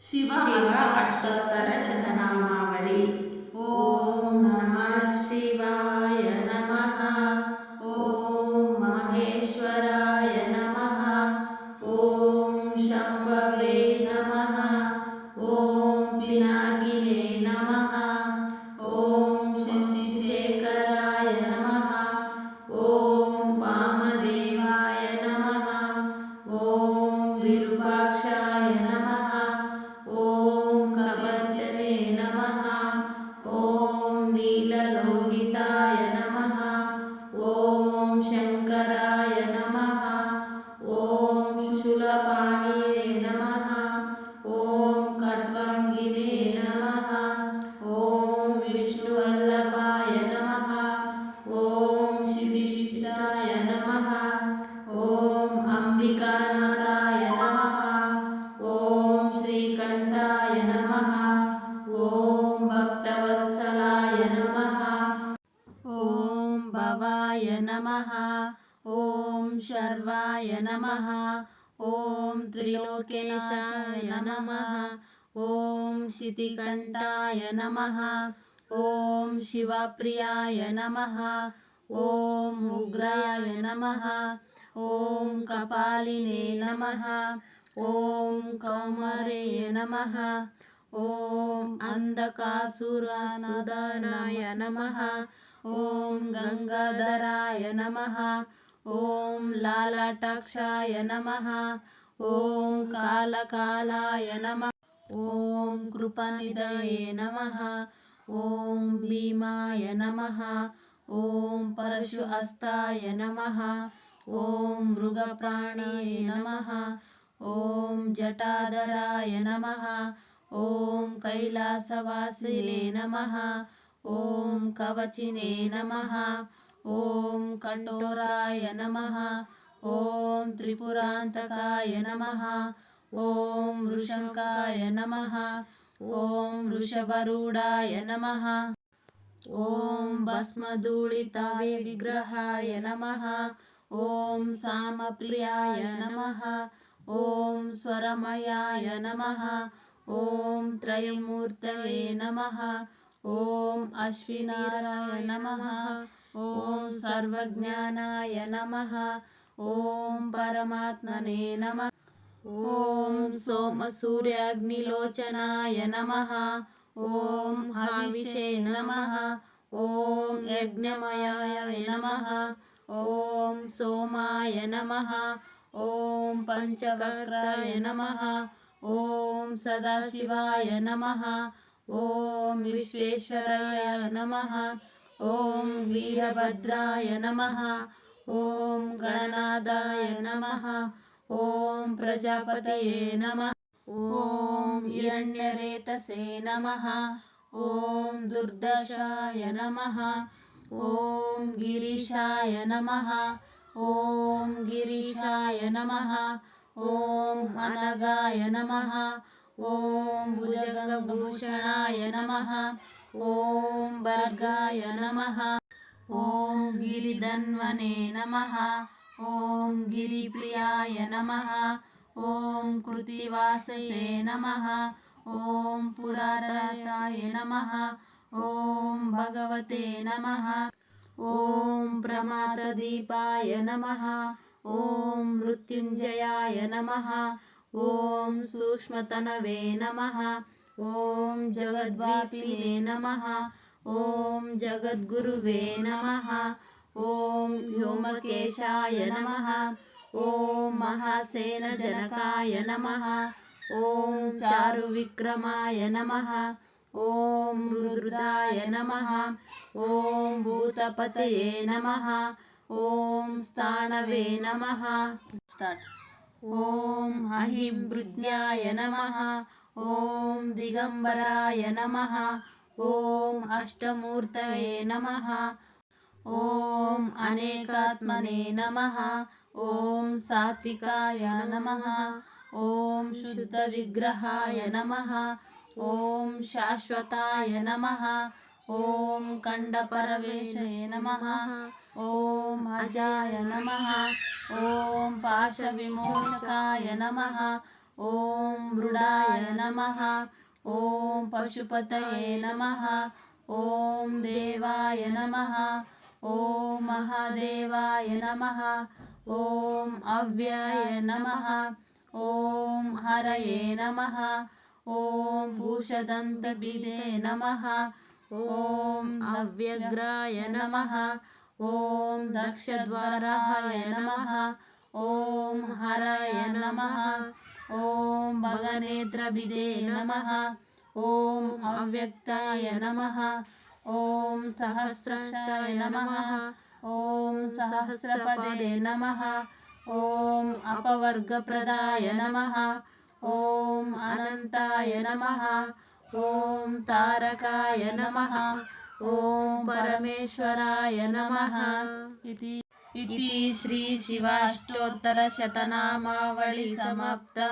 ಶಿವ ಅಷ್ಟೋತ್ತರ ಶತನಾಮಾವಳಿ. ಓಂ ನಮಃ ಶಿವಾಯ ನಮಃ. ಓಂ ಮಹೇಶ್ವರಾಯ ನಮಃ. ಓಂ ಶಂಭವೇ ನಮಃ. ಓಂ ಪಿನಾಕಿನೇ ನಮಃ. ಓಂ ಶಶಿಶೇಖರಾಯ ನಮಃ. ಓಂ ವಾಮದೇವಾಯ ನಮಃ. ಓಂ ವಿರೂಪಾಕ್ಷಾಯ ನಮಃ. ಓಂ ಕಬರ್ಜನೆ ನಮಃ. ಓಂ ನೀಲಲೋಹಿತಾಯ ನಮಃ. ಓಂ ಶಂಕರಾಯ ನಮಃ. ಓಂ ಶೂಲಪಾಣಿಯೇ ನಮಃ. ಓಂ ಖಡ್ವಂಗಿನೇ ನಮಃ. ಓಂ ವಿಷ್ಣುವಲ್ಲಭಾಯ ನಮಃ. ಓಂ ಶಿವಿಶಿಷ್ಟಾಯ ನಮಃ. ಓಂ ಅಂಬಿಕಾನಾಥಾಯ ನಮಃ. ಓಂ ಶ್ರೀಕಂಠಾಯ ನಮಃ. ಓಂ ಭಕ್ತವತ್ಸಲಾಯ ನಮಃ. ಓಂ ಭವಾಯ ನಮಃ. ಓಂ ಶರ್ವಾಯ ನಮಃ. ಓಂ ತ್ರಿಲೋಕೇಶಾಯ ನಮಃ. ಓಂ ಶಿತಿಕಂಠಾಯ ನಮಃ. ಓಂ ಶಿವಪ್ರಿಯಾಯ ನಮಃ. ಓಂ ಉಗ್ರಾಯ ನಮಃ. ಓಂ ಕಪಾಲಿನೇ ನಮಃ. ಓಂ ಕೌಮರೇ ನಮಃ. ಓಂ ಅಂಧಕಾಸುರಸುಧನಾಯ ನಮಃ. ಓಂ ಗಂಗಾಧರಾಯ ನಮಃ. ಓಂ ಲಾಲಾಟಾಕ್ಷಾಯ ನಮಃ. ಓಂ ಕಾಲಕಾಲಾಯ ನಮಃ. ಓಂ ಕೃಪಾನಿಧಯೇ ನಮಃ. ಓಂ ಭೀಮಾಯ ನಮಃ. ಓಂ ಪರಶು ಹಸ್ತಾಯ ನಮಃ. ಓಂ ಮೃಗಪ್ರಾಣಿಯೇ ನಮಃ. ಓಂ ಜಟಾಧರಾಯ ನಮಃ. ಓಂ ಕೈಲಾಸವಾಸಿನೇ ನಮಃ. ಓಂ ಕವಚಿನೇ ನಮಃ. ಓಂ ಕಂಠೋರಾಯ ನಮಃ. ಓಂ ತ್ರಿಪುರಾಂತಕಾಯ ನಮಃ. ಓಂ ವೃಷಂಕಾಯ ನಮಃ. ಓಂ ವೃಷಭರೂಢಾಯ ನಮಃ. ಓಂ ಭಸ್ಮಧೂಳಿತ ವಿಗ್ರಹಾಯ ನಮಃ. ಓಂ ಸಾಮಪ್ರಿಯಾಯ ನಮಃ. ಓಂ ಸ್ವರಮಯಾಯ ನಮಃ. ಓಂ ತ್ರಯಮೂರ್ತಯೇ ನಮಃ. ಓಂ ಅಶ್ವಿನಾರಾಯ ನಮಃ. ಓಂ ಸರ್ವಜ್ಞಾನಾಯ ನಮಃ. ಓಂ ಪರಮಾತ್ಮನೇ ನಮಃ. ಓಂ ಸೋಮಸೂರ್ಯಾಗ್ನಿಲೋಚನಾಯ ನಮಃ. ಓಂ ಹವಿಷೇ ನಮಃ. ಓಂ ಯಜ್ಞಮಯಾಯ ನಮಃ. ಓಂ ಸೋಮಾಯ ನಮಃ. ಓಂ ಪಂಚವಕ್ರಾಯ ನಮಃ. ಓಂ ಸದಾಶಿವಾಯ ನಮಃ. ಓಂ ವಿಶ್ವೇಶ್ವರಾಯ ನಮಃ. ಓಂ ವೀರಭದ್ರಾಯ ನಮಃ. ಓಂ ಗಣನಾಥಾಯ ನಮಃ. ಓಂ ಪ್ರಜಾಪತಿಯೇ ನಮಃ. ಓಂ ಹಿರಣ್ಯರೇತಸೇ ನಮಃ. ಓಂ ದುರ್ದಶಾಯ ನಮಃ. ಓಂ ಗಿರೀಶಾಯ ನಮಃ. ಓಂ ಗಿರೀಶಾಯ ನಮಃ. ಓಂ ಅನಗಾಯ ನಮಃ. ಓಂ ಭುಜಗಭೂಷಣಾಯ ನಮಃ. ಓಂ ಭರ್ಗಾಯ ನಮಃ. ಓಂ ಗಿರಿಧನ್ವನೇ ನಮಃ. ಓಂ ಗಿರಿಪ್ರಿಯಾಯ ನಮಃ. ಓಂ ಕೃತ್ತಿವಾಸಯೇ ನಮಃ. ಓಂ ಪುರಾತನಾಯ ನಮಃ. ಓಂ ಭಗವತೆ ನಮಃ. ಓಂ ಪ್ರಮಾತದೀಪಾಯ ನಮಃ. ಓಂ ಮೃತ್ಯುಂಜಯಾಯ ನಮಃ. ಓಂ ಸೂಕ್ಷ್ಮತನವೇ ನಮಃ. ಓಂ ಜಗದ್ವ್ಯಾಪಿನೇ ನಮಃ. ಓಂ ಜಗದ್ಗುರುವೇ ನಮಃ. ಓಂ ವ್ಯೋಮಕೇಶಾಯ ನಮಃ. ಓಂ ಮಹಾಸೇನಜನಕಾಯ ನಮಃ. ಓಂ ಚಾರುವಿಕ್ರಮಾಯ ನಮಃ. ಓಂ ರುದ್ರಾಯ ನಮಃ. ಓಂ ಭೂತಪತಯೇ ನಮಃ. ಓಂ ಸ್ಥಾಣವೇ ನಮಃ. ಓಂ ಅಹಿಮೃತ್ಯಾಯ ನಮಃ. ಓಂ ದಿಗಂಬರಾಯ ನಮಃ. ಓಂ ಅಷ್ಟಮೂರ್ತಯೇ ನಮಃ. ಓಂ ಅನೇಕಾತ್ಮನೇ ನಮಃ. ಓಂ ಸಾತ್ವಿಕಾಯ ನಮಃ. ಓಂ ಶುದ್ಧವಿಗ್ರಹಾಯ ನಮಃ. ಓಂ ಶಾಶ್ವತಾಯ ನಮಃ. ಓಂ ಖಂಡಪರವೇಶಯೇ ನಮಃ. ಓಂ ಅಜಾಯ ನಮಃ. ಓಂ ಪಾಶವಿಮೋಚಕಾಯ ನಮಃ. ಓಂ ಮೃಡಾಯ नमः ॐ पशुपतये नमः ॐ देवाय नमः ॐ महादेवाय नमः ॐ अव्ययाय नमः ॐ हरये नमः ॐ भूषदन्तविदे नमः ॐ अव्यग्राय नमः ॐ दक्षद्वाराय नमः ॐ हराय नमः ॐ भगनेत्रविदे नमः ॐ अव्यक्ताय नमः ॐ सहस्राक्षाय नमः ॐ सहस्रपदे नमः ॐ अपवर्गप्रदाय नमः ॐ अनन्ताय नमः ॐ तारकाय नमः ॐ परमेश्वराय नमः इति श्री शिवाष्टोत्तरशतनामावळि समाप्ता।